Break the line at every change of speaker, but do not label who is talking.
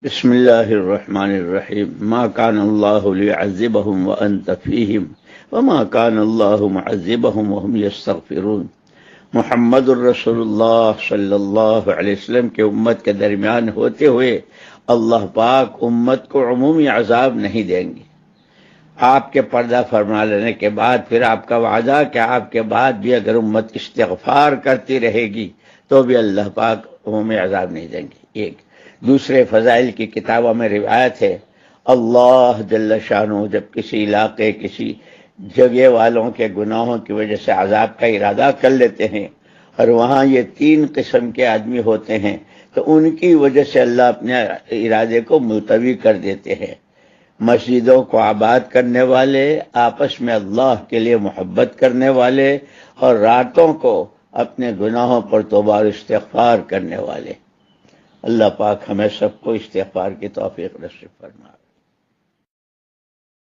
بسم اللہ الرحمن الرحیم ما کان اللہ لیعذبہم وانت فیہم وما کان اللہ معذبہم وہم یستغفرون۔ محمد الرسول اللہ صلی اللہ علیہ وسلم کے امت کے درمیان ہوتے ہوئے اللہ پاک امت کو عمومی عذاب نہیں دیں گے۔ آپ کے پردہ فرما لینے کے بعد پھر آپ کا وعدہ کہ آپ کے بعد بھی اگر امت استغفار کرتی رہے گی تو بھی اللہ پاک عمومی عذاب نہیں دیں گے۔ ایک دوسرے فضائل کی کتابوں میں روایت ہے، اللہ جل شانہ جب کسی علاقے کسی جگہ والوں کے گناہوں کی وجہ سے عذاب کا ارادہ کر لیتے ہیں اور وہاں یہ تین قسم کے آدمی ہوتے ہیں تو ان کی وجہ سے اللہ اپنے ارادے کو ملتوی کر دیتے ہیں۔ مسجدوں کو آباد کرنے والے، آپس میں اللہ کے لیے محبت کرنے والے، اور راتوں کو اپنے گناہوں پر توبہ اور استغفار کرنے والے۔ اللہ پاک ہمیں سب کو استغفار کی توفیق نصیب فرمائے۔